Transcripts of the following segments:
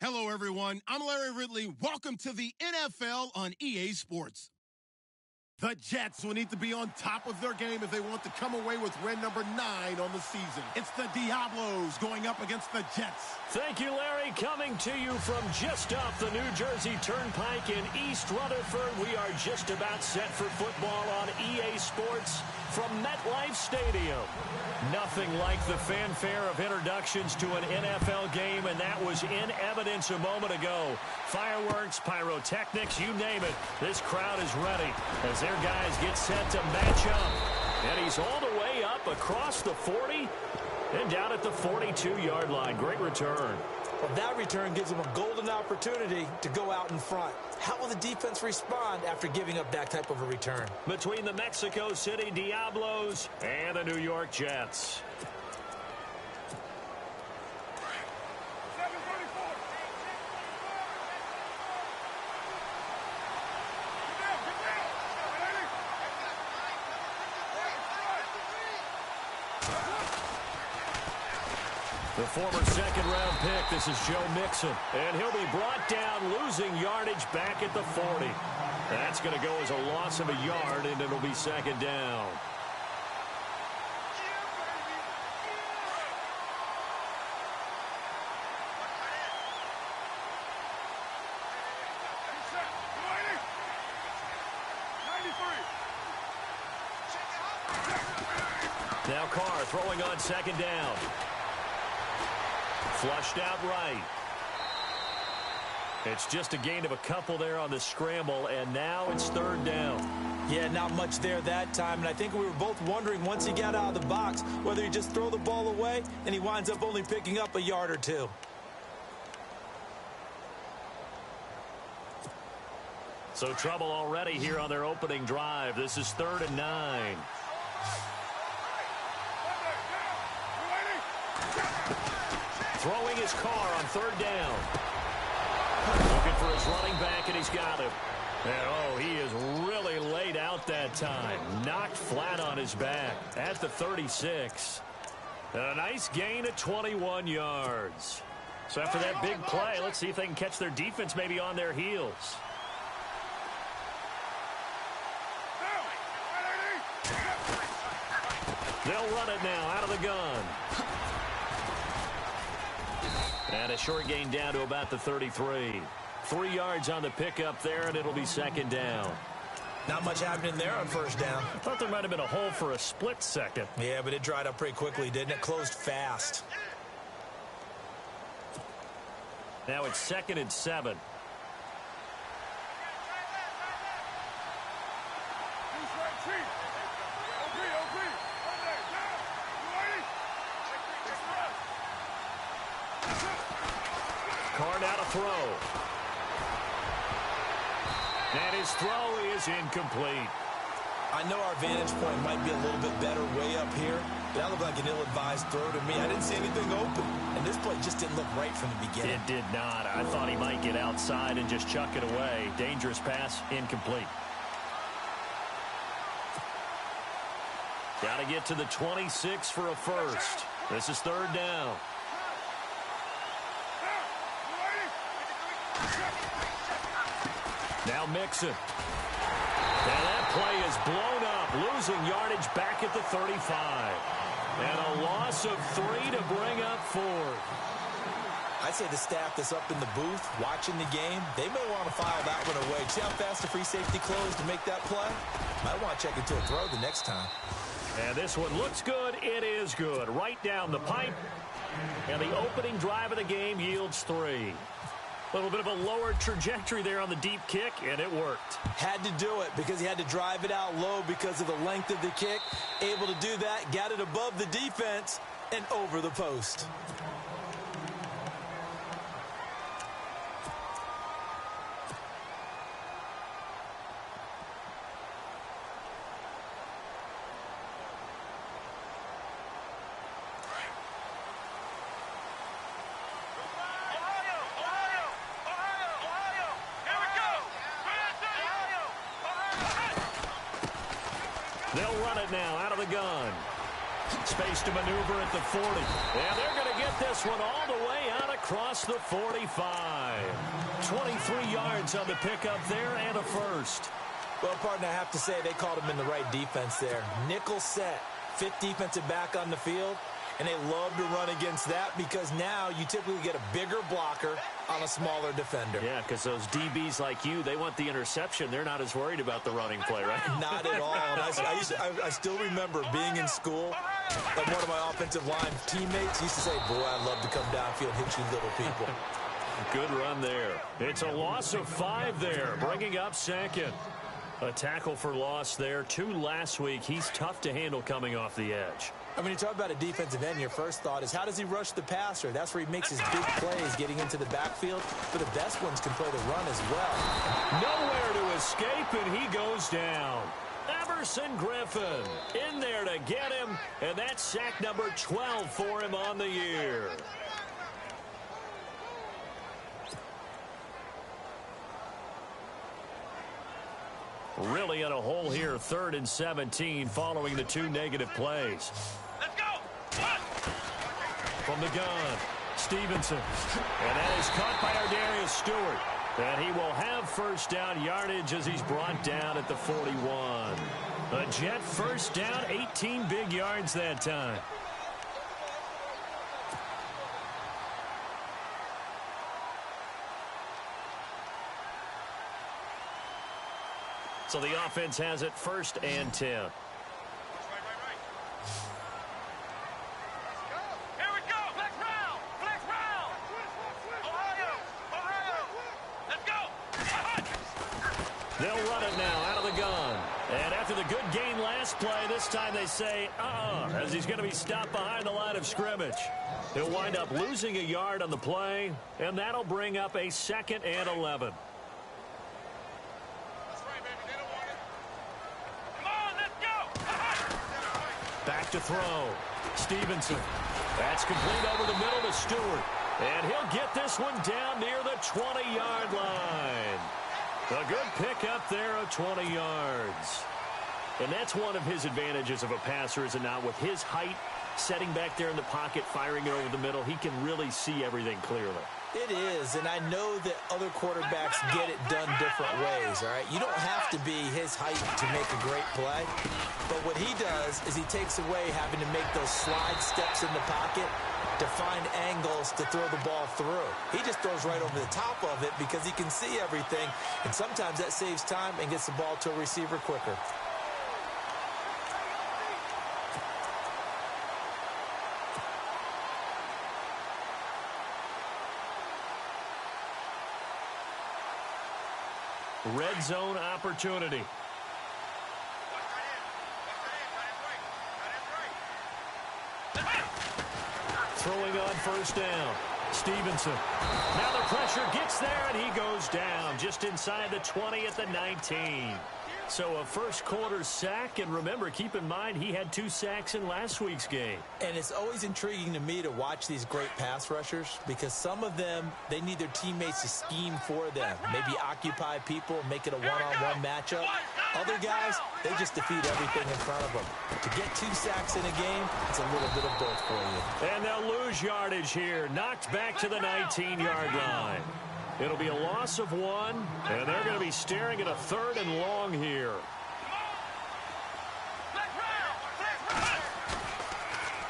Hello, everyone. I'm Larry Ridley. Welcome to the NFL on EA Sports. The Jets will need to be on top of their game if they want to come away with win number 9 on the season. It's the Diabolos going up against the Jets. Thank you, Larry. Coming to you from just off the New Jersey Turnpike in East Rutherford. We are just about set for football on EA Sports from MetLife Stadium. Nothing like the fanfare of introductions to an NFL game, and that was in evidence a moment ago. Fireworks, pyrotechnics, you name it. This crowd is ready as their guys get set to match up. And he's all the way up across the 40 and down at the 42-yard line. Great return. Well, that return gives them a golden opportunity to go out in front. How will the defense respond after giving up that type of a return? Between the Mexico City Diabolos and the New York Jets. The former second-round pick, this is Joe Mixon. And he'll be brought down, losing yardage back at the 40. That's going to go as a loss of a yard, and it'll be second down. Now Carr throwing on second down. Flushed out right. It's just a gain of a couple there on the scramble, and now it's third down. Yeah, not much there that time, and I think we were both wondering once he got out of the box whether he just throw the ball away, and he winds up only picking up a yard or two. So trouble already here on their opening drive. This is 3rd and 9. Throwing his car on 3rd down. Looking for his running back, and he's got him. And, he is really laid out that time. Knocked flat on his back at the 36. A nice gain of 21 yards. So after that big play, let's see if they can catch their defense maybe on their heels. They'll run it now out of the gun. And a short gain down to about the 33. 3 yards on the pickup there, and it'll be second down. Not much happening there on first down. I thought there might have been a hole for a split second. Yeah, but it dried up pretty quickly, didn't it? Closed fast. Now it's 2nd and 7. Carr now to throw. And his throw is incomplete. I know our vantage point might be a little bit better way up here, but that looked like an ill-advised throw to me. I didn't see anything open, and this play just didn't look right from the beginning. It did not. I thought he might get outside and just chuck it away. Dangerous pass, incomplete. Got to get to the 26 for a first. This is 3rd down. Now Mixon. And that play is blown up, losing yardage back at the 35. And a loss of 3 to bring up 4. I'd say the staff that's up in the booth watching the game, they may want to file that one away. See how fast the free safety closed to make that play? Might want to check into a throw the next time. And this one looks good. It is good. Right down the pipe. And the opening drive of the game yields 3. A little bit of a lower trajectory there on the deep kick, and it worked. Had to do it because he had to drive it out low because of the length of the kick. Able to do that, got it above the defense and over the post. They'll run it now out of the gun. Space to maneuver at the 40. And they're going to get this one all the way out across across the 45. 23 yards on the pickup there and a first. Well, partner, I have to say they called him in the right defense there. Nickel set, fifth defensive back on the field, and they love to run against that because now you typically get a bigger blocker on a smaller defender. Yeah, because those DBs like you, they want the interception. They're not as worried about the running play, right? Not at all. And I still remember being in school, like one of my offensive line teammates used to say, boy, I'd love to come downfield, hit you little people. Good run there. It's a loss of 5 there, bringing up second. A tackle for loss there. 2 last week. He's tough to handle coming off the edge. I mean, you talk about a defensive end, your first thought is how does he rush the passer? That's where he makes his big plays getting into the backfield. But the best ones can play the run as well. Nowhere to escape, and he goes down. Everson Griffin in there to get him, and that's sack number 12 for him on the year. Really in a hole here, 3rd and 17, following the 2 negative plays. Let's go! From the gun, Stevenson. And that is caught by Ardarius Stewart. And he will have first down yardage as he's brought down at the 41. A Jet first down, 18 big yards that time. So the offense has it 1st and 10. Right. Here we go. Flex round. Flex round. Ohio. Let's go. They'll run it now out of the gun. And after the good gain last play, this time they say, as he's going to be stopped behind the line of scrimmage. He'll wind up losing a yard on the play, and that'll bring up a 2nd and 11. Back to throw. Stevenson. That's complete over the middle to Stewart. And he'll get this one down near the 20-yard line. A good pickup there of 20 yards. And that's one of his advantages of a passer, is it not? With his height, setting back there in the pocket, firing it over the middle, he can really see everything clearly. It is, and I know that other quarterbacks get it done different ways, all right? You don't have to be his height to make a great play, but what he does is he takes away having to make those slide steps in the pocket to find angles to throw the ball through. He just throws right over the top of it because he can see everything, and sometimes that saves time and gets the ball to a receiver quicker. Red zone opportunity. Throwing on first down. Stevenson. Now the pressure gets there, and he goes down just inside the 20 at the 19. So a first quarter sack, and remember, keep in mind, he had 2 sacks in last week's game. And it's always intriguing to me to watch these great pass rushers because some of them, they need their teammates to scheme for them. Maybe occupy people, make it a one-on-one matchup. Other guys, they just defeat everything in front of them. To get 2 sacks in a game, it's a little bit of both for you. And they'll lose yardage here. Knocked back to the 19-yard line. It'll be a loss of 1, and they're going to be staring at a 3rd and long here.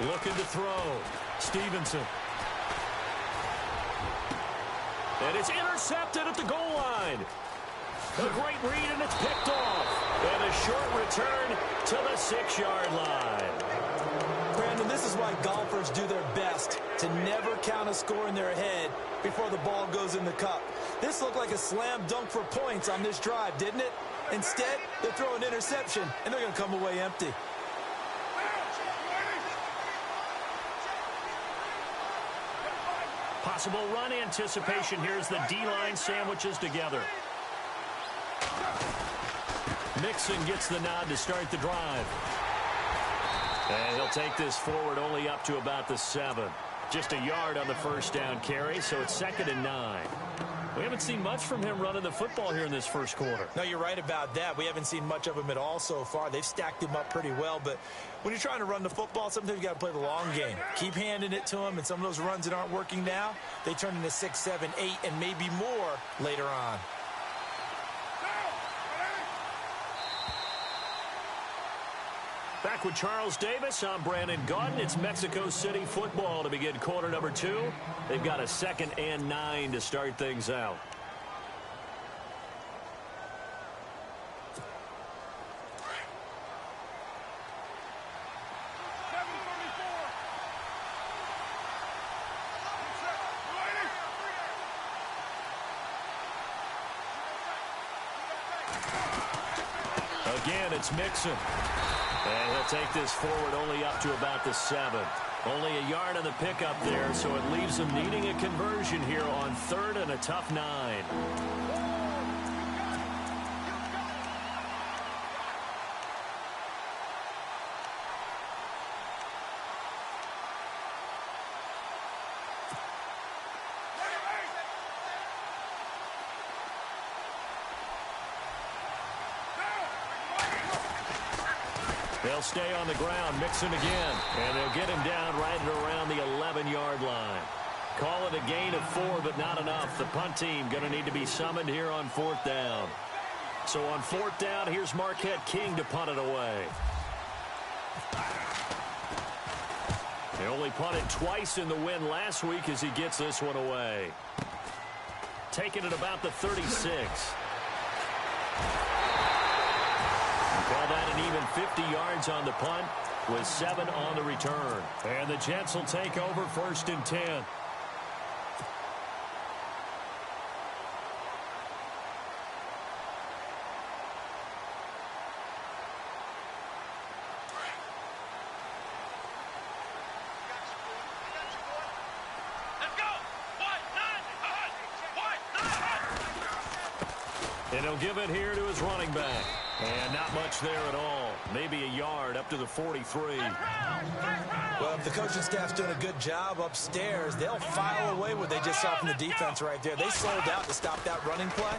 Looking to throw. Stevenson. And it's intercepted at the goal line. A great read, and it's picked off. And a short return to the 6-yard line. Brandon, this is why golfers do their best to never count a score in their head before the ball goes in the cup. This looked like a slam dunk for points on this drive, didn't it? Instead, they throw an interception, and they're going to come away empty. Possible run anticipation. Here's the D-line sandwiches together. Mixon gets the nod to start the drive. And he'll take this forward only up to about the 7. Just a yard on the first down carry, so it's 2nd and 9. We haven't seen much from him running the football here in this first quarter. No, you're right about that. We haven't seen much of him at all so far. They've stacked him up pretty well, but when you're trying to run the football, sometimes you got to play the long game. Keep handing it to him, and some of those runs that aren't working now, they turn into 6, 7, 8, and maybe more later on. Back with Charles Davis, I'm Brandon Gaudin. It's Mexico City football to begin quarter number 2. They've got a 2nd and 9 to start things out. Again, it's Mixon. And he'll take this forward only up to about the 7. Only a yard on the pickup there, so it leaves them needing a conversion here on 3rd and a tough 9. They'll stay on the ground, Mixon again, and they'll get him down right at around the 11-yard line. Call it a gain of 4, but not enough. The punt team going to need to be summoned here on 4th down. So on 4th down, here's Marquette King to punt it away. They only punted twice in the win last week as he gets this one away. Taking it about the 36. Call that an even 50 yards on the punt with 7 on the return. And the Jets will take over 1st and 10. And he'll give it here to his running back. And not much there at all. Maybe a yard up to the 43. Well, if the coaching staff's doing a good job upstairs, they'll file away what they just saw from the defense right there. They sold out to stop that running play.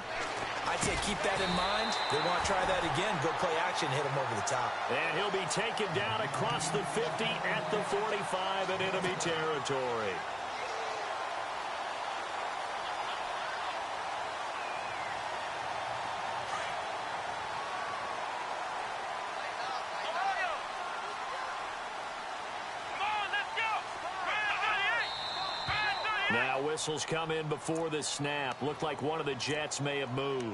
I'd say keep that in mind. They want to try that again. Go play action, hit him over the top. And he'll be taken down across the 50 at the 45 in enemy territory. Now whistles come in before the snap. Looked like one of the Jets may have moved.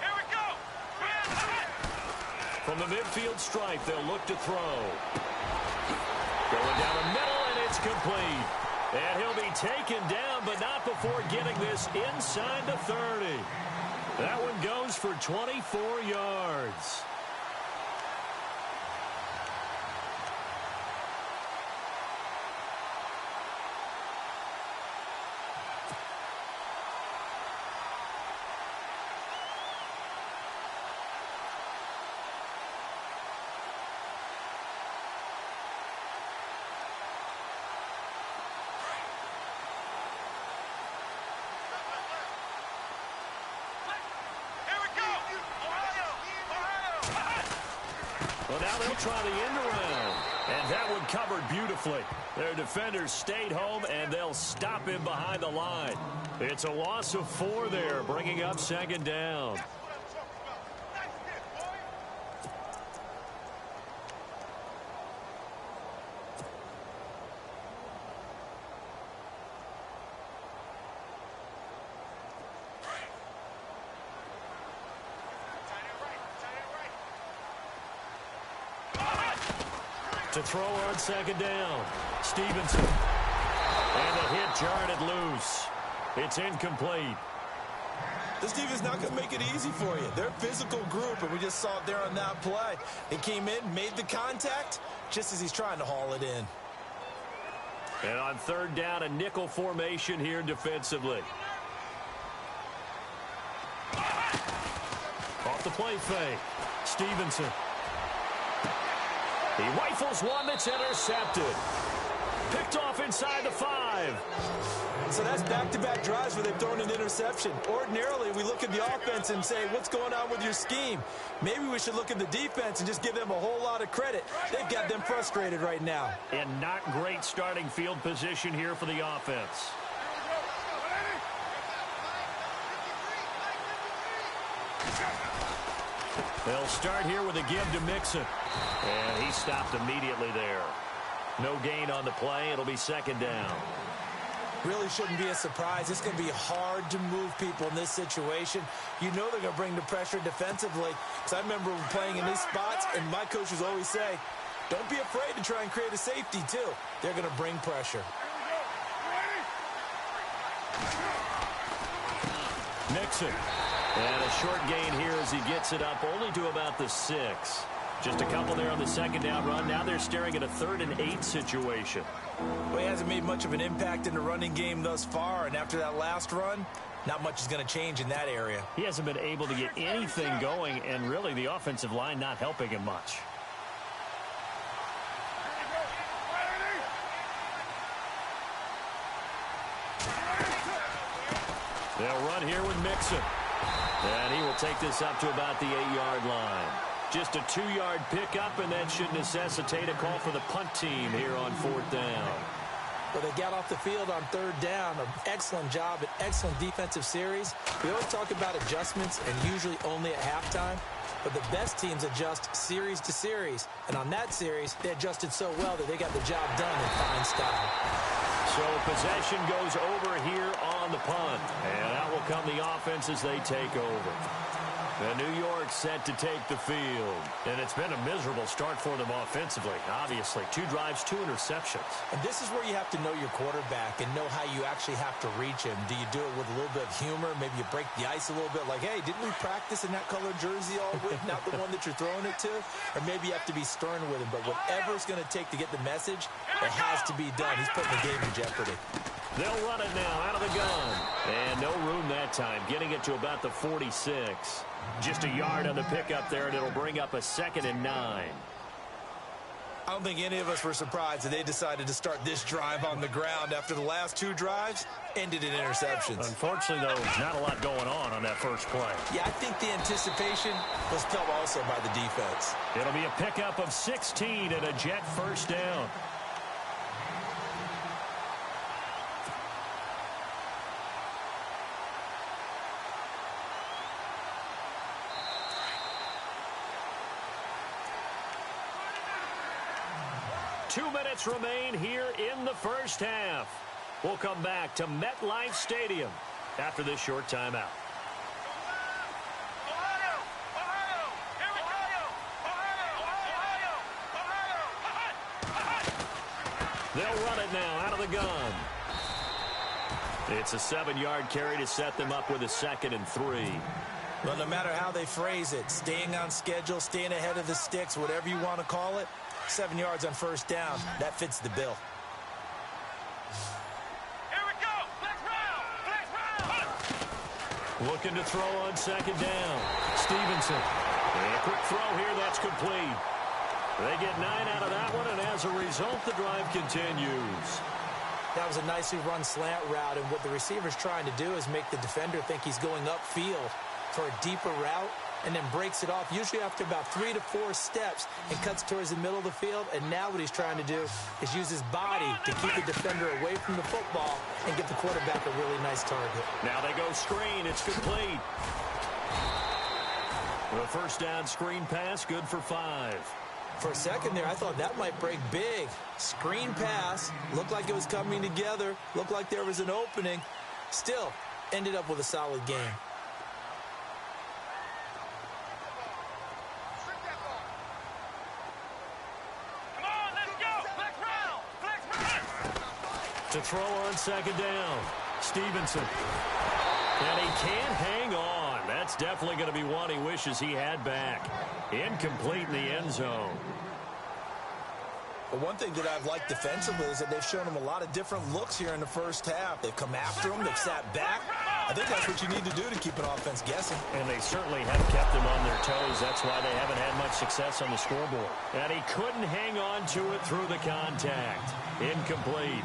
Here we go. From the midfield stripe, they'll look to throw. Going down the middle, and it's complete. And he'll be taken down, but not before getting this inside the 30. That one goes for 24 yards. Well, now they'll try the end around. And that one covered beautifully. Their defenders stayed home, and they'll stop him behind the line. It's a loss of 4 there, bringing up 2nd down. To throw on 2nd down. Stevenson. And the hit jarred it loose. It's incomplete. This defense not going to make it easy for you. They're a physical group, and we just saw it there on that play. He came in, made the contact, just as he's trying to haul it in. And on 3rd down, a nickel formation here defensively. the play fake. Stevenson. He rifles one that's intercepted. Picked off inside the 5. So that's back-to-back drives where they've thrown an interception. Ordinarily, we look at the offense and say, what's going on with your scheme? Maybe we should look at the defense and just give them a whole lot of credit. They've got them frustrated right now. And not great starting field position here for the offense. They'll start here with a give to Mixon. And he stopped immediately there. No gain on the play. It'll be second down. Really shouldn't be a surprise. It's going to be hard to move people in this situation. You know they're going to bring the pressure defensively. Because I remember playing in these spots, and my coaches always say, don't be afraid to try and create a safety, too. They're going to bring pressure. Mixon. And a short gain here as he gets it up only to about the 6. Just a couple there on the second down run. Now they're staring at a 3rd and 8 situation. Well, he hasn't made much of an impact in the running game thus far, and after that last run, not much is going to change in that area. He hasn't been able to get anything going, and really the offensive line not helping him much. They'll run here with Mixon. And he will take this up to about the 8-yard line. Just a 2-yard pickup, and that should necessitate a call for the punt team here on 4th down. Well, they got off the field on 3rd down. An excellent job, an excellent defensive series. We always talk about adjustments, and usually only at halftime. But the best teams adjust series to series. And on that series, they adjusted so well that they got the job done in fine style. So possession goes over here on the punt. And out will come the offense as they take over. And New York set to take the field. And it's been a miserable start for them offensively. Obviously, 2 drives, 2 interceptions. And this is where you have to know your quarterback and know how you actually have to reach him. Do you do it with a little bit of humor? Maybe you break the ice a little bit like, hey, didn't we practice in that colored jersey all week? Not the one that you're throwing it to? Or maybe you have to be stern with him. But whatever it's going to take to get the message, it has to be done. He's putting the game in jeopardy. They'll run it now out of the gun. And no room that time, getting it to about the 46. Just a yard on the pickup there, and it'll bring up a 2nd and 9. I don't think any of us were surprised that they decided to start this drive on the ground after the last 2 drives ended in interceptions. Unfortunately, though, not a lot going on that first play. Yeah, I think the anticipation was felt also by the defense. It'll be a pickup of 16 and a Jet first down. Two minutes remain here in the first half. We'll come back to MetLife Stadium after this short timeout. They'll run it now out of the gun. It's a 7-yard carry to set them up with a 2nd and 3. Well, no matter how they phrase it, staying on schedule, staying ahead of the sticks, whatever you want to call it, 7 yards on first down, that fits the bill. Here we go. Flex round. Looking to throw on 2nd down. Stevenson. And a quick throw here, that's complete. They get 9 out of that one, and as a result, the drive continues. That was a nicely run slant route, and what the receiver's trying to do is make the defender think he's going upfield for a deeper route, and then breaks it off, usually after about 3 to 4 steps, and cuts towards the middle of the field. And now what he's trying to do is use his body to keep the defender away from the football and get the quarterback a really nice target. Now they go screen. It's complete. The first down screen pass, good for 5. For a second there, I thought that might break big. Screen pass, looked like it was coming together, looked like there was an opening. Still, ended up with a solid game. To throw on 2nd down. Stevenson. And he can't hang on. That's definitely going to be one he wishes he had back. Incomplete in the end zone. But one thing that I've liked defensively is that they've shown him a lot of different looks here in the first half. They've come after him. They've sat back. I think that's what you need to do to keep an offense guessing. And they certainly have kept them on their toes. That's why they haven't had much success on the scoreboard. And he couldn't hang on to it through the contact. Incomplete.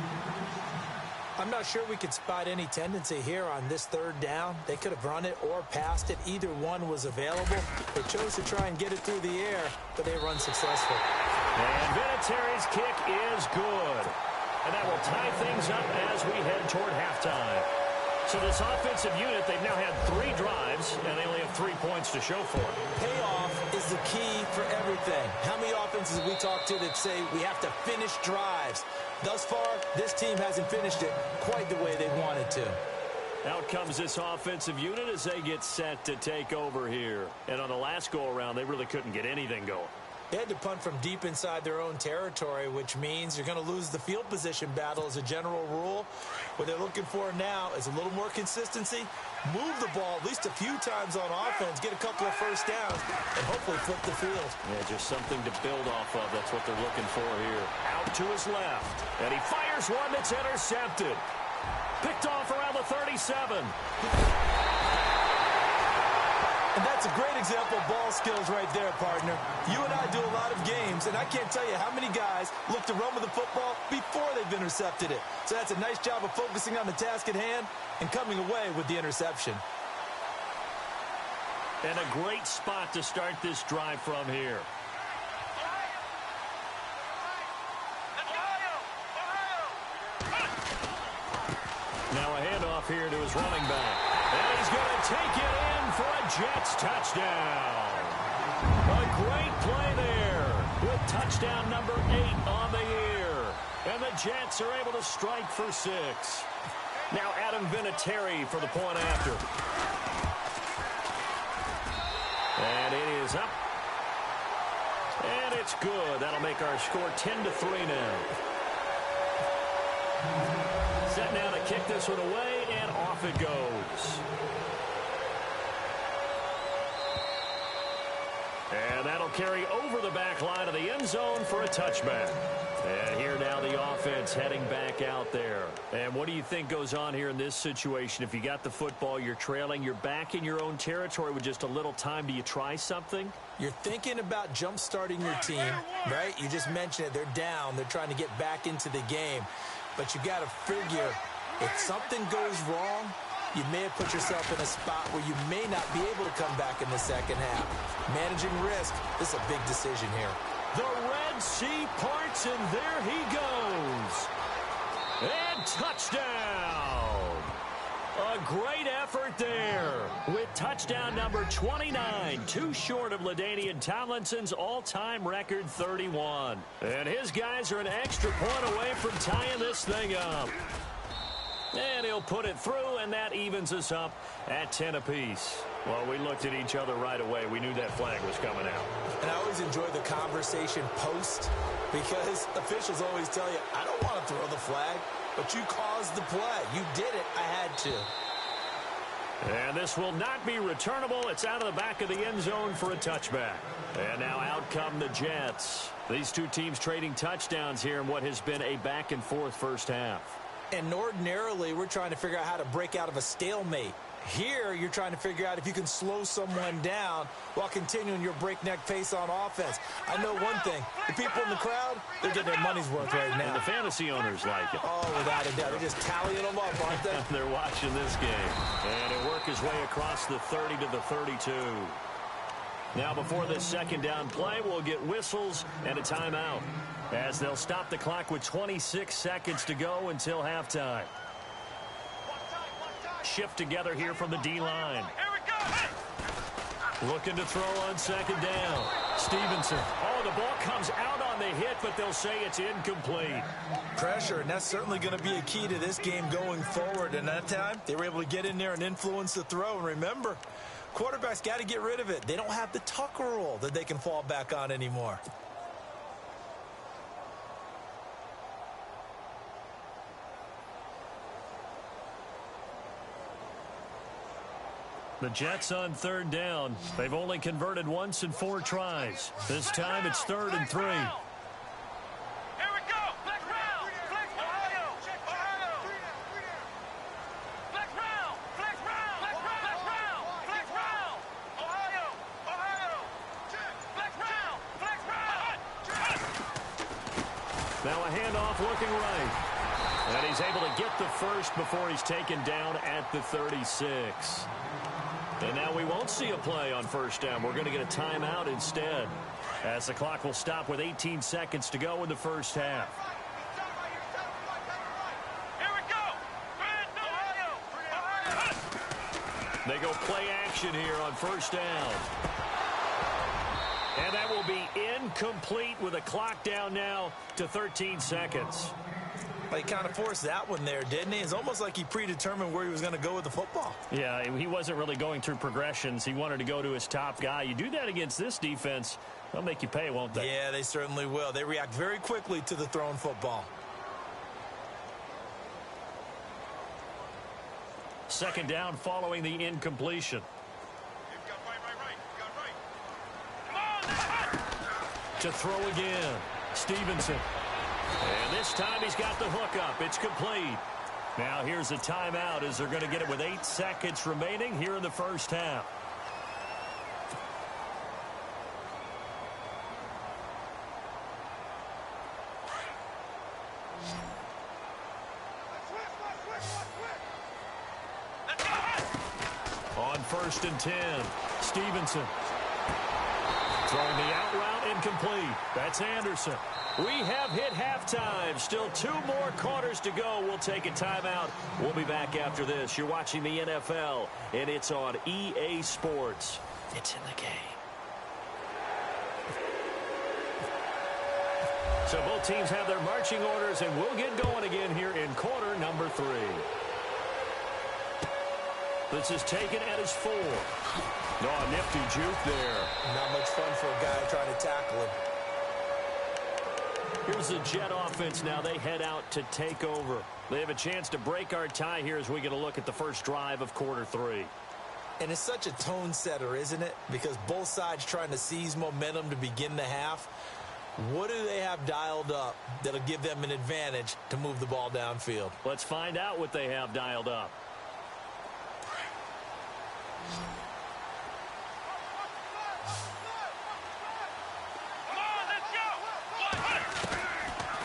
I'm not sure we could spot any tendency here on this third down. They could have run it or passed it. Either one was available. They chose to try and get it through the air, but they run successful. And Vinatieri's kick is good. And that will tie things up as we head toward halftime. So this offensive unit, they've now had 3 drives, and they only have 3 points to show for it. Payoff is the key for everything. How many offenses have we talked to that say we have to finish drives? Thus far, this team hasn't finished it quite the way they wanted to. Out comes this offensive unit as they get set to take over here. And on the last go-around, they really couldn't get anything going. They had to punt from deep inside their own territory, which means you're going to lose the field position battle as a general rule. What they're looking for now is a little more consistency, move the ball at least a few times on offense, get a couple of first downs, and hopefully flip the field. Yeah, just something to build off of. That's what they're looking for here. Out to his left, and he fires one that's intercepted. Picked off around the 37. And that's a great example of ball skills right there, partner. You and I do a lot of games, and I can't tell you how many guys look to run with the football before they've intercepted it. So that's a nice job of focusing on the task at hand and coming away with the interception. And a great spot to start this drive from here. Now a handoff here to his running back. And he's going to take it in for a Jets touchdown. A great play there with touchdown number 8 on the year. And the Jets are able to strike for 6. Now Adam Vinatieri for the point after. And it is up. And it's good. That'll make our score 10-3 now. Set now to kick this one away, and off it goes. And that'll carry over the back line of the end zone for a touchback. And here now the offense heading back out there. And what do you think goes on here in this situation? If you got the football, you're trailing, you're back in your own territory with just a little time. Do you try something? You're thinking about jump-starting your team, right? You just mentioned it. They're down. They're trying to get back into the game. But you got to figure, if something goes wrong, you may have put yourself in a spot where you may not be able to come back in the second half. Managing risk, this is a big decision here. The Red Sea parts, and there he goes. And touchdown. A great effort there with touchdown number 29, too short of LaDainian Tomlinson's all-time record 31. And his guys are an extra point away from tying this thing up. And he'll put it through, and that evens us up at 10 apiece. Well, we looked at each other right away. We knew that flag was coming out. And I always enjoy the conversation post because officials always tell you, I don't want to throw the flag, but you caused the play. You did it. I had to. And this will not be returnable. It's out of the back of the end zone for a touchback. And now out come the Jets. These two teams trading touchdowns here in what has been a back-and-forth first half. And ordinarily, we're trying to figure out how to break out of a stalemate. Here, you're trying to figure out if you can slow someone down while continuing your breakneck pace on offense. I know one thing. The people in the crowd, they're getting their money's worth right now. And the fantasy owners like it. Oh, without a doubt. They're just tallying them up, aren't they? They're watching this game. And he'll work his way across the 30 to the 32. Now, before this second down play, we'll get whistles and a timeout, as they'll stop the clock with 26 seconds to go until halftime. Shift together here from the D-line. Looking to throw on second down. Stevenson. Oh, the ball comes out on the hit, but they'll say it's incomplete. Pressure, and that's certainly going to be a key to this game going forward. And that time, they were able to get in there and influence the throw. And remember, quarterbacks got to get rid of it. They don't have the Tucker rule that they can fall back on anymore. The Jets on third down. They've only converted once in 4 tries. This time it's 3rd and 3. Here we go. Flex round. Flex Ohio. Ohio. Flex round. Flex round. looking right. And he's able to get the first before he's taken down at the 36. And now we won't see a play on first down. We're going to get a timeout instead, as the clock will stop with 18 seconds to go in the first half. They go play action here on first down. And that will be incomplete with a clock down now to 13 seconds. Well, he kind of forced that one there, didn't he? It's almost like he predetermined where he was going to go with the football. Yeah, he wasn't really going through progressions. He wanted to go to his top guy. You do that against this defense, they'll make you pay, won't they? Yeah, they certainly will. They react very quickly to the thrown football. Second down following the incompletion. To throw again, Stevenson. And this time he's got the hook up. It's complete. Now here's a timeout as they're going to get it with 8 seconds remaining here in the first half. On 1st and 10, Stevenson. Throwing the out route incomplete. That's Anderson. We have hit halftime. Still 2 more quarters to go. We'll take a timeout. We'll be back after this. You're watching the NFL, and it's on EA Sports. It's in the game. So both teams have their marching orders, and we'll get going again here in quarter number 3. This is taken at his 4. Oh, a nifty juke there. Not much fun for a guy trying to tackle him. Here's the Jet offense now. They head out to take over. They have a chance to break our tie here as we get a look at the first drive of quarter 3. And it's such a tone setter, isn't it? Because both sides trying to seize momentum to begin the half. What do they have dialed up that'll give them an advantage to move the ball downfield? Let's find out what they have dialed up.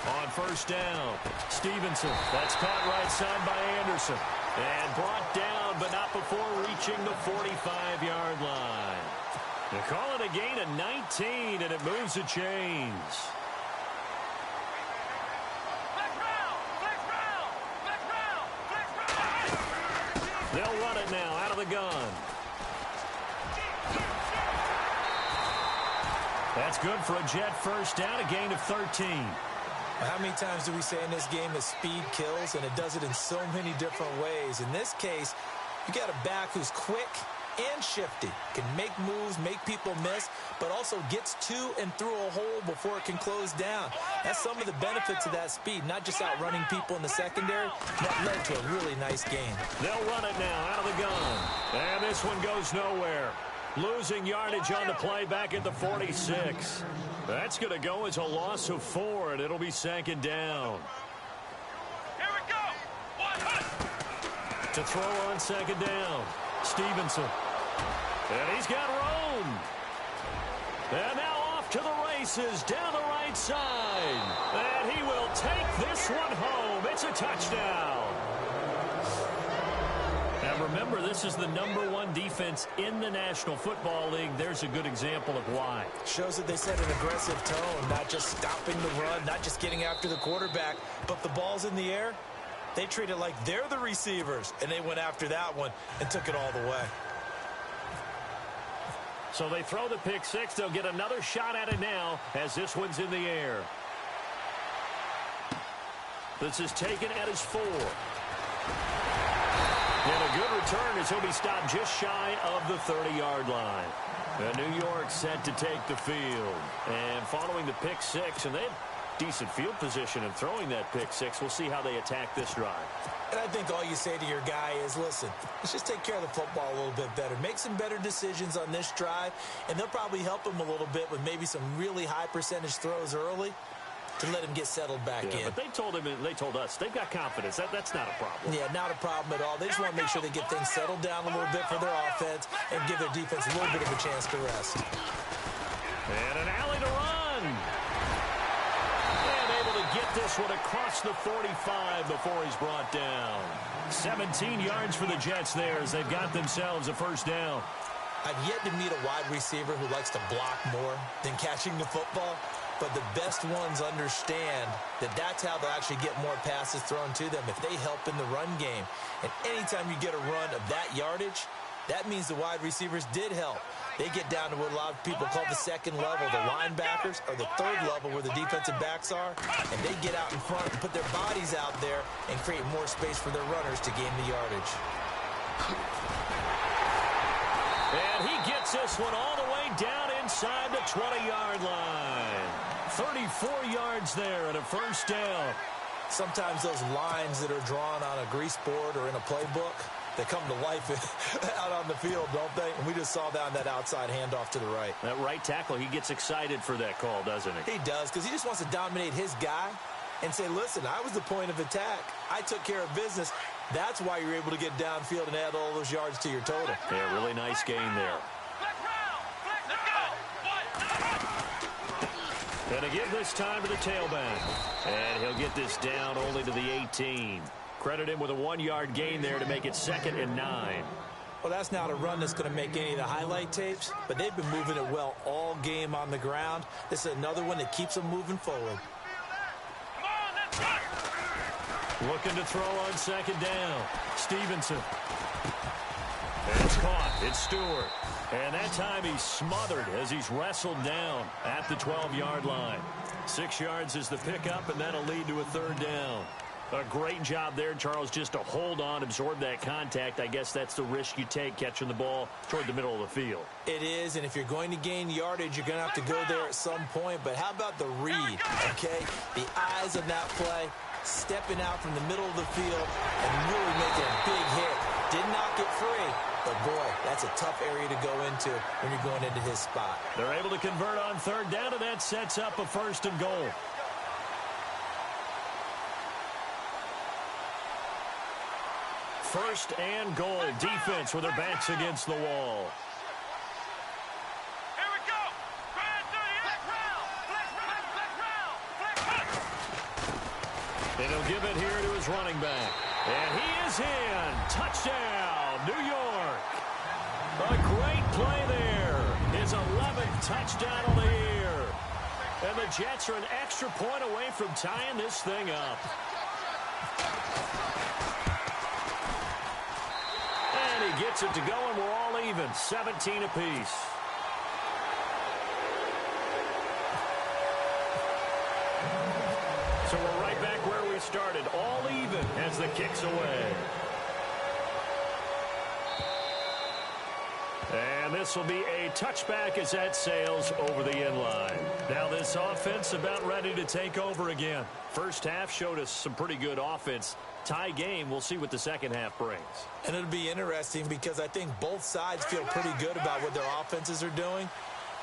On first down, Stevenson. That's caught right side by Anderson. And brought down, but not before reaching the 45-yard line. They call it a gain of 19, and it moves the chains. They'll run it now out of the gun. That's good for a Jet first down, a gain of 13. How many times do we say in this game that speed kills, and it does it in so many different ways? In this case, you got a back who's quick and shifty, can make moves, make people miss, but also gets to and through a hole before it can close down. That's some of the benefits of that speed, not just outrunning people in the secondary. That led to a really nice game. They'll run it now out of the gun. And this one goes nowhere. Losing yardage on the play back at the 46. That's going to go as a loss of 4, and it'll be second down. Here we go. To throw on second down, Stevenson. And he's got room. And now off to the races down the right side. And he will take this one home. It's a touchdown. And remember, this is the #1 defense in the National Football League. There's a good example of why. Shows that they set an aggressive tone, not just stopping the run, not just getting after the quarterback, but the ball's in the air. They treat it like they're the receivers, and they went after that one and took it all the way. So they throw the pick 6. They'll get another shot at it now as this one's in the air. This is taken at his 4. And a good return as he'll be stopped just shy of the 30-yard line. And New York set to take the field. And following the pick 6, and they have decent field position in throwing that pick 6. We'll see how they attack this drive. And I think all you say to your guy is, listen, let's just take care of the football a little bit better. Make some better decisions on this drive, and they'll probably help him a little bit with maybe some really high percentage throws early to let him get settled back in. But they told him, and they told us, they've got confidence. That's not a problem. Yeah, not a problem at all. They just want to make sure they get things settled down a little bit for their offense and give their defense a little bit of a chance to rest. And an alley to run. And able to get this one across the 45 before he's brought down. 17 yards for the Jets there as they've got themselves a first down. I've yet to meet a wide receiver who likes to block more than catching the football. But the best ones understand that that's how they'll actually get more passes thrown to them if they help in the run game. And anytime you get a run of that yardage, that means the wide receivers did help. They get down to what a lot of people call the second level, the linebackers, or the third level where the defensive backs are, and they get out in front and put their bodies out there and create more space for their runners to gain the yardage. And he gets this one all the way down inside the 20-yard line. 34 yards there and a first down. Sometimes those lines that are drawn on a grease board or in a playbook, they come to life out on the field, don't they? And we just saw that on that outside handoff to the right. That right tackle, he gets excited for that call, doesn't he? He does, because he just wants to dominate his guy and say, listen, I was the point of attack. I took care of business. That's why you're able to get downfield and add all those yards to your total. Yeah, really nice gain there. Gonna give this time to the tailback. And he'll get this down only to the 18. Credit him with a 1-yard gain there to make it 2nd and 9. Well, that's not a run that's going to make any of the highlight tapes, but they've been moving it well all game on the ground. This is another one that keeps them moving forward. Looking to throw on 2nd down. Stevenson. And it's caught. It's Stewart. And that time he's smothered as he's wrestled down at the 12-yard line. 6 yards is the pickup, and that'll lead to a 3rd down. A great job there, Charles, just to hold on, absorb that contact. I guess that's the risk you take catching the ball toward the middle of the field. It is, and if you're going to gain yardage, you're going to have to go there at some point. But how about the read, okay? The eyes of that play, stepping out from the middle of the field and really making a big hit. Did not get free, but boy, that's a tough area to go into when you're going into his spot. They're able to convert on 3rd down, and that sets up a 1st and goal. First and goal. Defense with their backs against the wall. Here we go. And he'll give it here to his running back. And he is in. Touchdown, New York. A great play there. His 11th touchdown on the year. And the Jets are an extra point away from tying this thing up. And he gets it to go, and we're all even. 17 apiece. So we're right back where we started, all even as the kick's away. And this will be a touchback as that sails over the end line. Now this offense about ready to take over again. First half showed us some pretty good offense. Tie game, we'll see what the second half brings. And it'll be interesting because I think both sides feel pretty good about what their offenses are doing.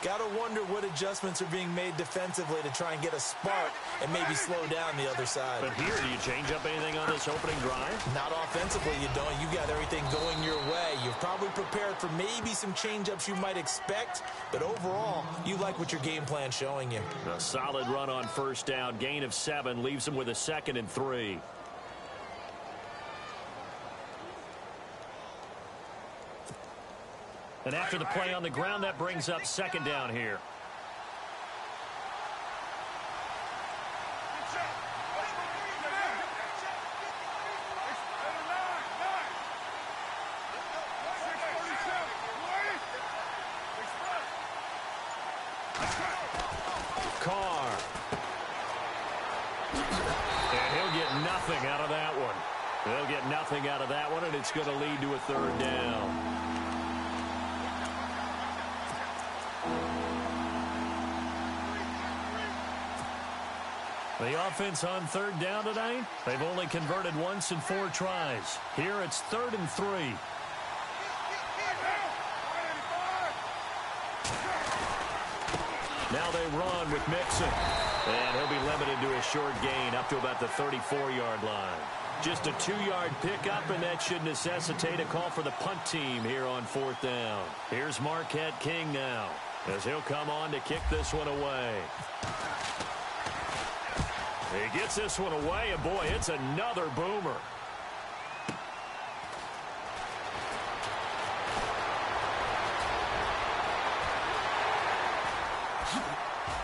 Got to wonder what adjustments are being made defensively to try and get a spark and maybe slow down the other side. But here, do you change up anything on this opening drive? Not offensively, you don't. You got everything going your way. You're probably prepared for maybe some change-ups you might expect, but overall, you like what your game plan's showing you. A solid run on 1st down. Gain of 7 leaves them with a 2nd and 3. And after the play on the ground, that brings up 2nd down here. Carr. And he'll get nothing out of that one. They'll get nothing out of that one, and it's going to lead to a 3rd down. The offense on 3rd down tonight, they've only converted once in 4 tries. Here it's 3rd and 3. Now they run with Mixon. And he'll be limited to a short gain up to about the 34-yard line. Just a 2-yard pickup, and that should necessitate a call for the punt team here on 4th down. Here's Marquette King now, as he'll come on to kick this one away. He gets this one away, and boy, it's another boomer.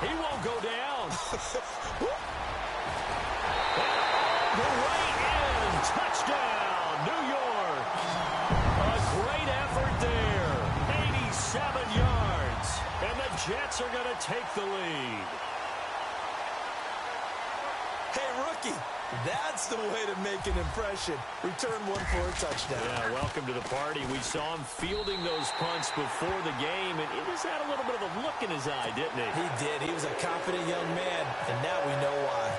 He won't go down. Way in. Touchdown, New York. A great effort there. 87 yards. And the Jets are going to take the lead. Hey, rookie, that's the way to make an impression. Return one for a touchdown. Yeah, welcome to the party. We saw him fielding those punts before the game, and he just had a little bit of a look in his eye, didn't he? He did. He was a confident young man, and now we know why.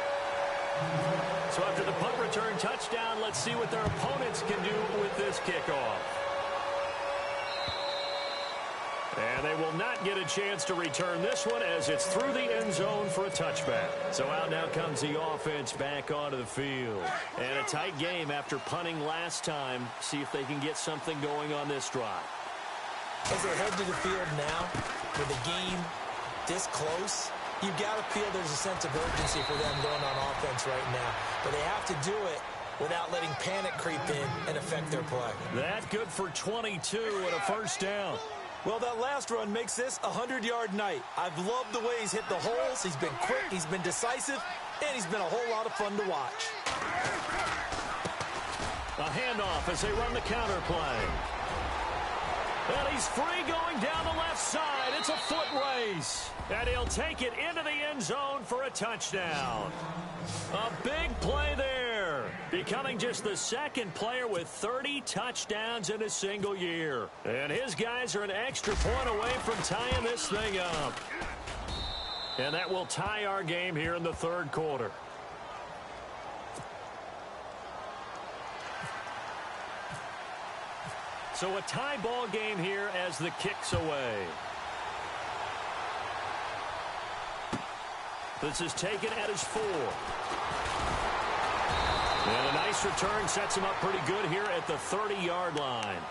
So after the punt return touchdown, let's see what their opponents can do with this kickoff. And they will not get a chance to return this one as it's through the end zone for a touchback. So out now comes the offense back onto the field. And a tight game after punting last time. See if they can get something going on this drive. As they head to the field now, with the game this close, you've got to feel there's a sense of urgency for them going on offense right now. But they have to do it without letting panic creep in and affect their play. That good for 22 and a first down. Well, that last run makes this a 100-yard night. I've loved the way he's hit the holes. He's been quick, he's been decisive, and he's been a whole lot of fun to watch. A handoff as they run the counter play. And he's free going down the left side. It's a foot race. And he'll take it into the end zone for a touchdown. A big play there. Becoming just the second player with 30 touchdowns in a single year. And his guys are an extra point away from tying this thing up. And that will tie our game here in the third quarter. So a tie ball game here as the kick's away. This is taken at his 4. And a nice return sets him up pretty good here at the 30-yard line.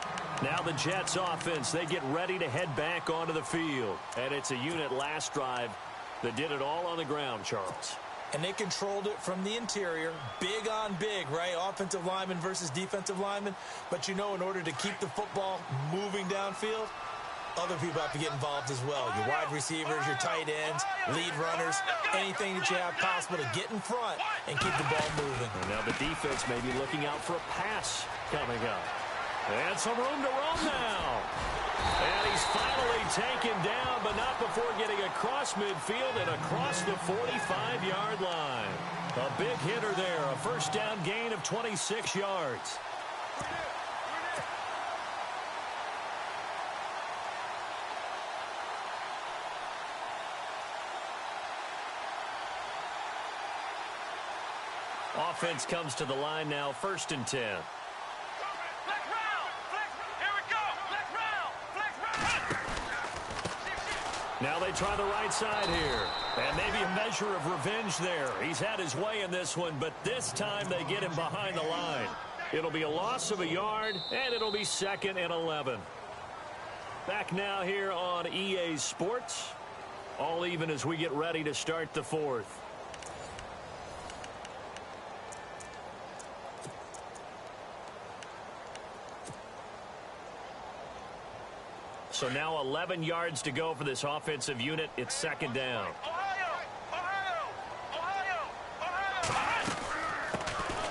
Now the Jets offense, they get ready to head back onto the field. And it's a unit last drive that did it all on the ground, Charles. And they controlled it from the interior. Big on big, right? Offensive lineman versus defensive lineman. But you know, in order to keep the football moving downfield, other people have to get involved as well. Your wide receivers, your tight ends, lead runners, anything that you have possible to get in front and keep the ball moving. And now the defense may be looking out for a pass coming up. And some room to run now. And he's finally taken down, but not before getting across midfield and across the 45-yard line. A big hitter there, a first down gain of 26 yards. Offense comes to the line now, 1st and 10. Now they try the right side here. And maybe a measure of revenge there. He's had his way in this one, but this time they get him behind the line. It'll be a loss of a yard, and it'll be 2nd and 11. Back now here on EA Sports. All even as we get ready to start the 4th. So now 11 yards to go for this offensive unit. It's 2nd down.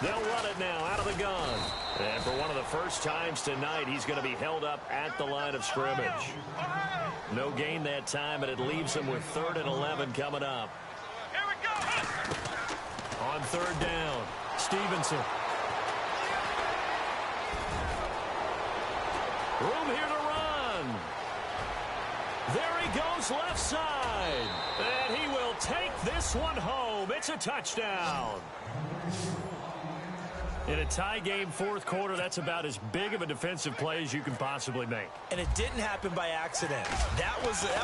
They'll run it now out of the gun. And for one of the first times tonight, he's going to be held up at the line of scrimmage. No gain that time, but it leaves him with 3rd and 11 coming up. On 3rd down, Stevenson. Room here to run. There he goes left side. And he will take this one home. It's a touchdown. In a tie game 4th quarter, that's about as big of a defensive play as you can possibly make. And it didn't happen by accident. That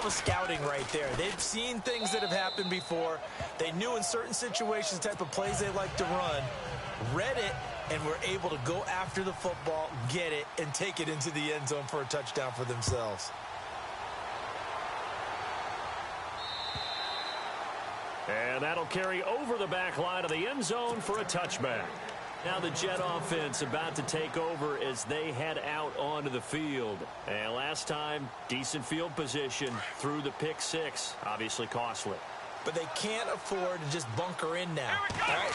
was scouting right there. They've seen things that have happened before. They knew in certain situations the type of plays they like to run, read it, and were able to go after the football, get it, and take it into the end zone for a touchdown for themselves. And that'll carry over the back line of the end zone for a touchback. Now the Jet offense about to take over as they head out onto the field. And last time, decent field position through the pick six. Obviously costly. But they can't afford to just bunker in now. All right?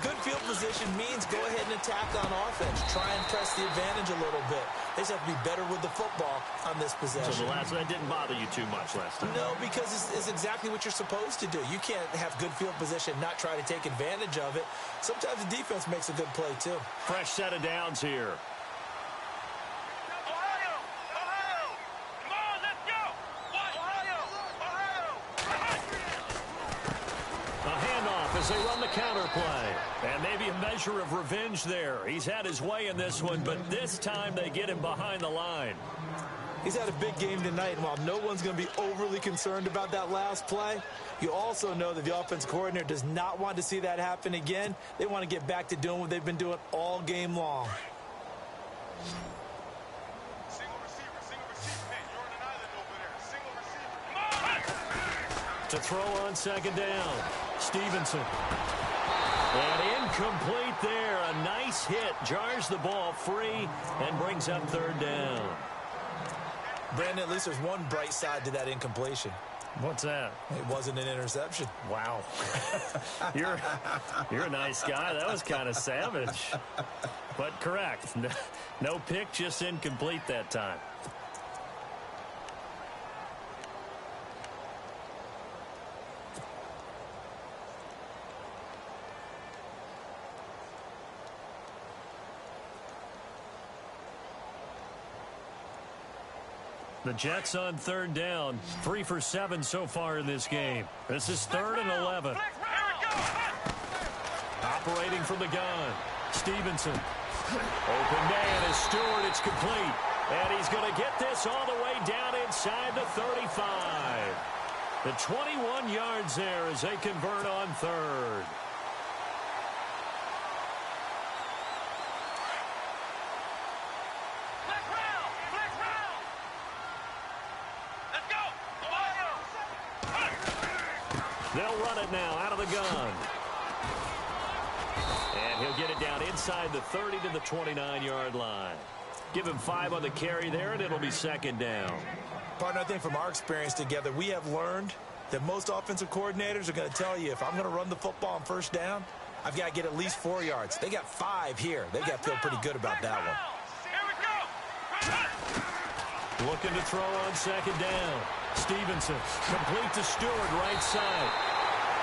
Good field position means go ahead and attack on offense. Try and press the advantage a little bit. They just have to be better with the football on this possession. So that didn't bother you too much last time? No, because it's exactly what you're supposed to do. You can't have good field position and not try to take advantage of it. Sometimes the defense makes a good play, too. Fresh set of downs here. As they run the counter play. And maybe a measure of revenge there. He's had his way in this one, but this time they get him behind the line. He's had a big game tonight, and while no one's going to be overly concerned about that last play, you also know that the offense coordinator does not want to see that happen again. They want to get back to doing what they've been doing all game long. Single receiver. Man, you're on an island over there. Single receiver. To throw on second down. Stevenson. And incomplete there. A nice hit. Jars the ball free and brings up third down. Brandon, at least there's one bright side to that incompletion. What's that? It wasn't an interception. Wow. You're a nice guy. That was kind of savage. But correct. No pick, just incomplete that time. The Jets on third down. 3 for 7 so far in this game. This is 3rd and 11. Operating from the gun. Stevenson. Open man is Stewart. It's complete. And he's going to get this all the way down inside the 35. The 21 yards there as they convert on third. They'll run it now out of the gun. And he'll get it down inside the 30 to the 29-yard line. Give him 5 on the carry there, and it'll be second down. Partner, I think from our experience together, we have learned that most offensive coordinators are going to tell you, if I'm going to run the football on first down, I've got to get at least 4 yards. They got 5 here. They've got to feel pretty good about that one. Looking to throw on second down. Stevenson, complete to Stewart, right side.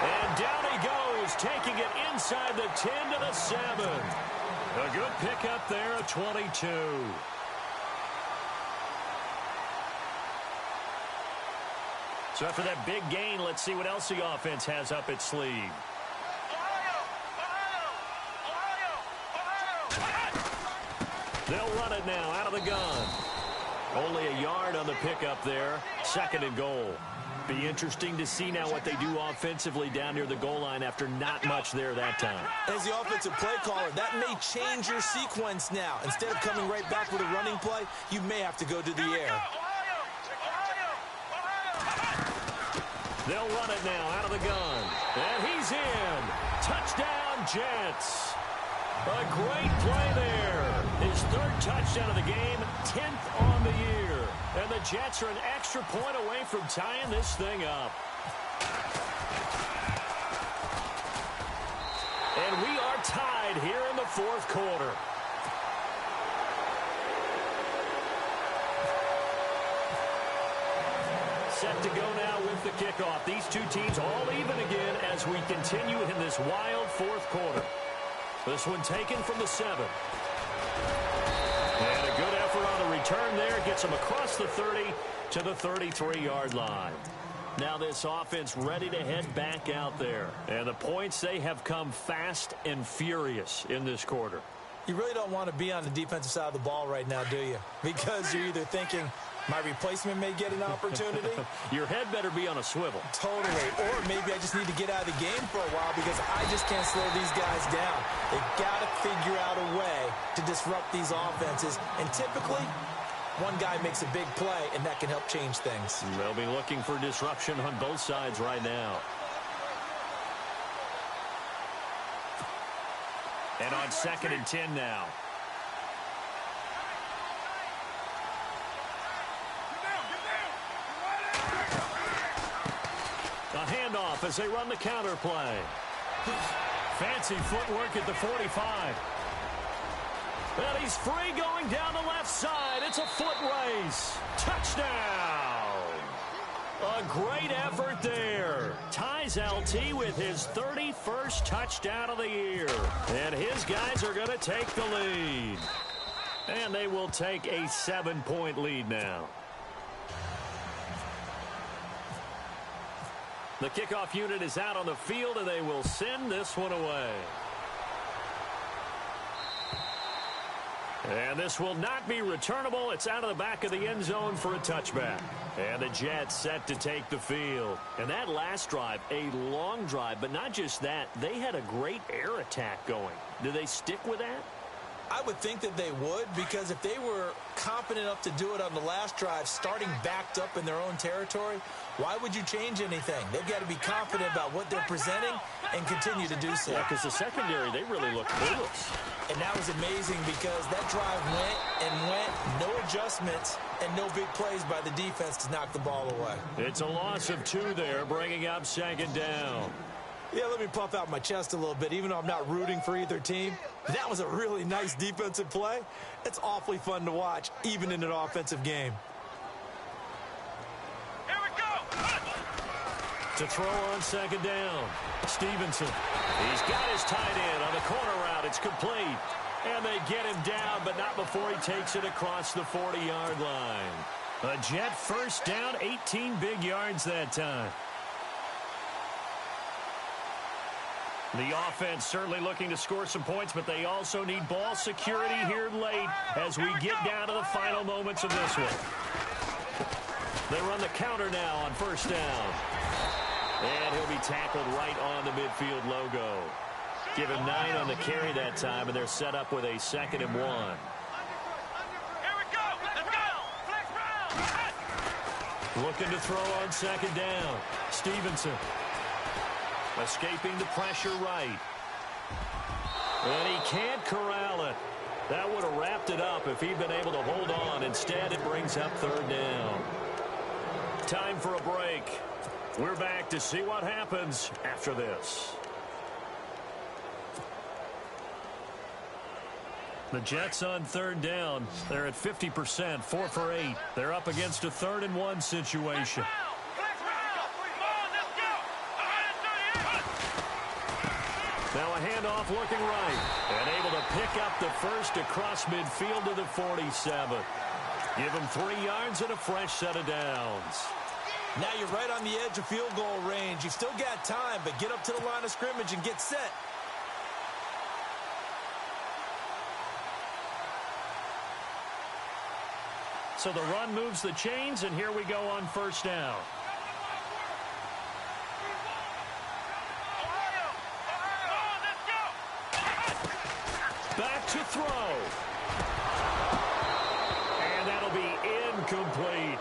And down he goes, taking it inside the 10 to the 7. A good pickup there at 22. So after that big gain, let's see what else the offense has up its sleeve. They'll run it now out of the gun. Only a yard on the pickup there. 2nd and goal. Be interesting to see now what they do offensively down near the goal line after not much there that time. As the offensive play caller, that may change your sequence now. Instead of coming right back with a running play, you may have to go to the air. They'll run it now out of the gun. And he's in. Touchdown, Jets. A great play there. His 3rd touchdown of the game, 10th on the year. And the Jets are an extra point away from tying this thing up. And we are tied here in the 4th quarter. Set to go now with the kickoff. These two teams all even again as we continue in this wild 4th quarter. This one taken from the 7. And a good effort on the return there. Gets them across the 30 to the 33-yard line. Now this offense ready to head back out there. And the points, they have come fast and furious in this quarter. You really don't want to be on the defensive side of the ball right now, do you? Because you're either thinking, my replacement may get an opportunity. Your head better be on a swivel. Totally. Or maybe I just need to get out of the game for a while because I just can't slow these guys down. They've got to figure out a way to disrupt these offenses. And typically, one guy makes a big play, and that can help change things. They'll be looking for disruption on both sides right now. And on 2nd and 10 now. A handoff as they run the counter play. Fancy footwork at the 45. And he's free going down the left side. It's a foot race. Touchdown. A great effort there. Ties LT with his 31st touchdown of the year. And his guys are going to take the lead. And they will take a 7-point lead now. The kickoff unit is out on the field, and they will send this one away. And this will not be returnable. It's out of the back of the end zone for a touchback. And the Jets set to take the field. And that last drive, a long drive, but not just that. They had a great air attack going. Do they stick with that? I would think that they would, because if they were competent enough to do it on the last drive, starting backed up in their own territory, why would you change anything? They've got to be confident about what they're presenting and continue to do so. Yeah, because the secondary, they really look clueless. And that was amazing because that drive went and went, no adjustments, and no big plays by the defense to knock the ball away. It's a loss of 2 there, bringing up 2nd down. Yeah, let me puff out my chest a little bit, even though I'm not rooting for either team. That was a really nice defensive play. It's awfully fun to watch, even in an offensive game. Here we go. To throw on 2nd down. Stevenson. He's got his tight end on the corner route. It's complete. And they get him down, but not before he takes it across the 40-yard line. A Jet first down, 18 big yards that time. The offense certainly looking to score some points, but they also need ball security here late as we get down to the final moments of this one. They run the counter now on 1st down. And he'll be tackled right on the midfield logo. Give him 9 on the carry that time, and they're set up with a 2nd and 1. Here we go. Let's go. Flex round. Looking to throw on 2nd down. Stevenson. Escaping the pressure right. And he can't corral it. That would have wrapped it up if he'd been able to hold on. Instead, it brings up 3rd down. Time for a break. We're back to see what happens after this. The Jets on 3rd down. They're at 50%, 4 for 8. They're up against a 3rd and 1 situation. Now a handoff looking right. And able to pick up the first across midfield to the 47. Give him 3 yards and a fresh set of downs. Now you're right on the edge of field goal range. You've still got time, but get up to the line of scrimmage and get set. So the run moves the chains, and here we go on 1st down. Back to throw. And that'll be incomplete.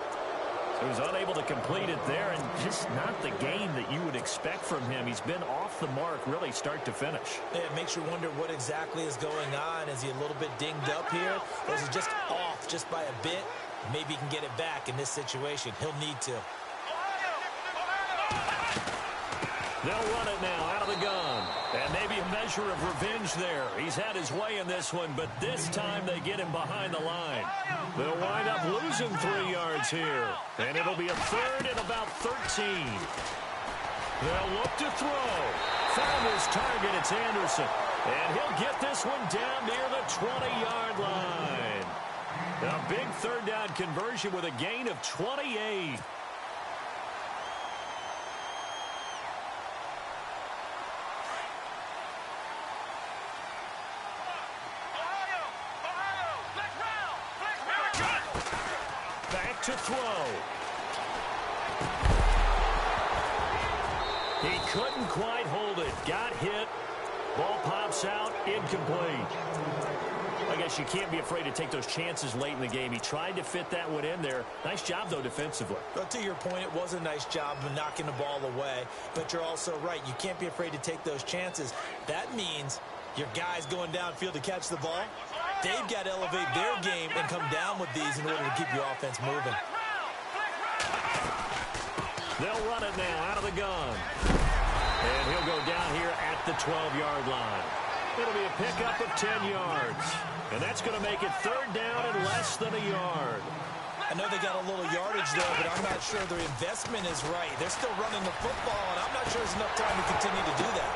He was unable to complete it there, and just not the game that you would expect from him. He's been off the mark really start to finish. Yeah, it makes you wonder what exactly is going on. Is he a little bit dinged up here? Or is he just off just by a bit? Maybe he can get it back in this situation. He'll need to. They'll run it now out of the gun. And maybe a measure of revenge there. He's had his way in this one, but this time they get him behind the line. They'll wind up losing 3 yards here. And it'll be a 3rd and about 13. They'll look to throw. Found his target. It's Anderson. And he'll get this one down near the 20-yard line. A big 3rd down conversion with a gain of 28. Back to throw. He couldn't quite hold it. Got hit. Ball pops out. Incomplete. I guess you can't be afraid to take those chances late in the game. He tried to fit that one in there. Nice job, though, defensively. But to your point, it was a nice job of knocking the ball away. But you're also right. You can't be afraid to take those chances. That means Your guys going downfield to catch the ball, they've got to elevate their game and come down with these in order to keep your offense moving. They'll run it now out of the gun. And he'll go down here at the 12-yard line. It'll be a pickup of 10 yards. And that's going to make it third down and less than a yard. I know they got a little yardage there, but I'm not sure their investment is right. They're still running the football, and I'm not sure there's enough time to continue to do that.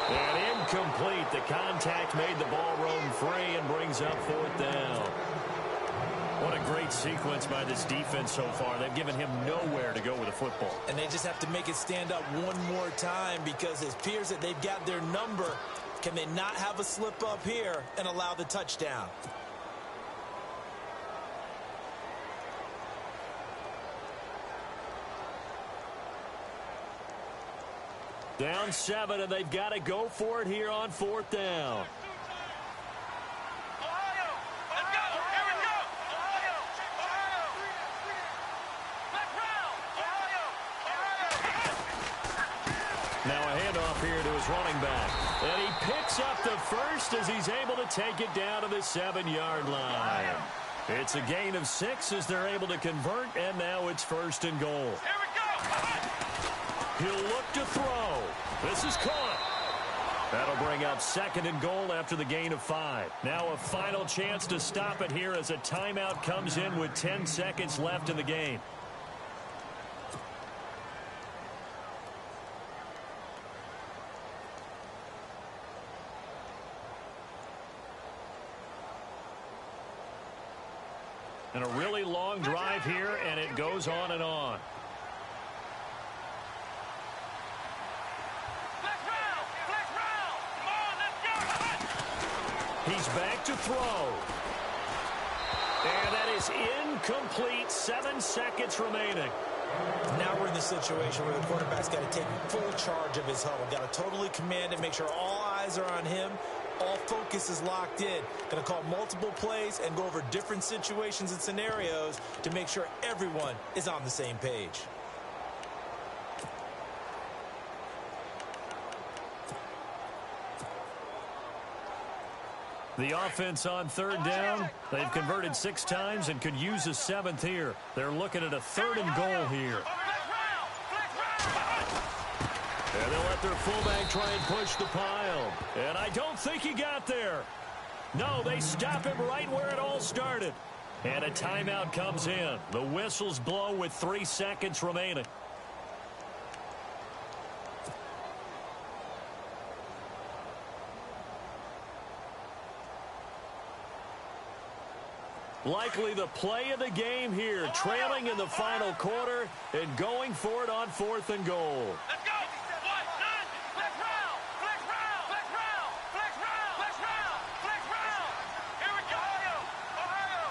And incomplete. The contact made the ball roam free and brings up fourth down. What a great sequence by this defense so far. They've given him nowhere to go with the football. And they just have to make it stand up one more time because it appears that they've got their number. Can they not have a slip up here and allow the touchdown? Down 7, and they've got to go for it here on fourth down. Now a handoff here to his running back. And he picks up the first as he's able to take it down to the 7-yard line. It's a gain of 6 as they're able to convert, and now it's first and goal. He'll look to throw. This is caught. That'll bring up second and goal after the gain of 5. Now a final chance to stop it here as a timeout comes in with 10 seconds left in the game. And a really long drive here, and it goes on and on. He's back to throw. And that is incomplete. 7 seconds remaining. Now we're in the situation where the quarterback's got to take full charge of his huddle. Got to totally command it, make sure all eyes are on him. All focus is locked in. Going to call multiple plays and go over different situations and scenarios to make sure everyone is on the same page. The offense on third down. They've converted 6 times and could use a 7th here. They're looking at a 3rd and goal here. And they'll let their fullback try and push the pile. And I don't think he got there. No, they stop him right where it all started. And a timeout comes in. The whistles blow with 3 seconds remaining. Likely the play of the game here, trailing in the final quarter and going for it on 4th and goal. Let's go! Flex round! Flex round! Flex round! Flex round! Flex round! Flex round! Here we go! Ohio!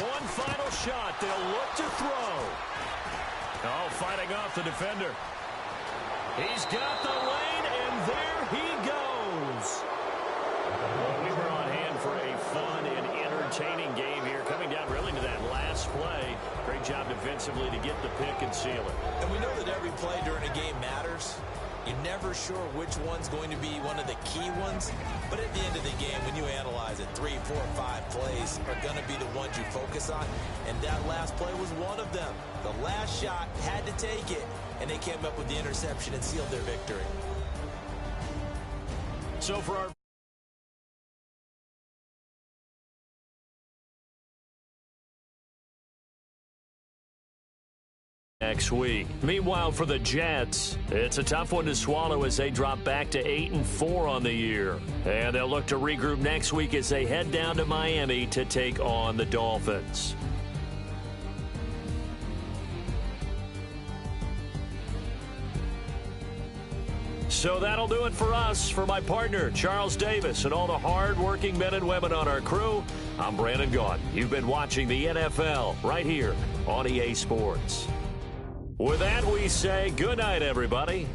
One final shot. They'll look to throw. Oh, fighting off the defender. He's got the lane, and there he goes. Well, we were on hand for a fun and entertaining game here, coming down really to that last play. Great job defensively to get the pick and seal it. And we know that every play during a game matters. You're never sure which one's going to be one of the key ones. But at the end of the game, when you analyze it, 3, 4, 5 plays are going to be the ones you focus on. And that last play was one of them. The last shot had to take it, and they came up with the interception and sealed their victory. So for our next week. Meanwhile, for the Jets, it's a tough one to swallow as they drop back to 8-4 on the year. And they'll look to regroup next week as they head down to Miami to take on the Dolphins. So that'll do it for us. For my partner, Charles Davis, and all the hard-working men and women on our crew, I'm Brandon Gaudin. You've been watching the NFL right here on EA Sports. With that, we say good night, everybody.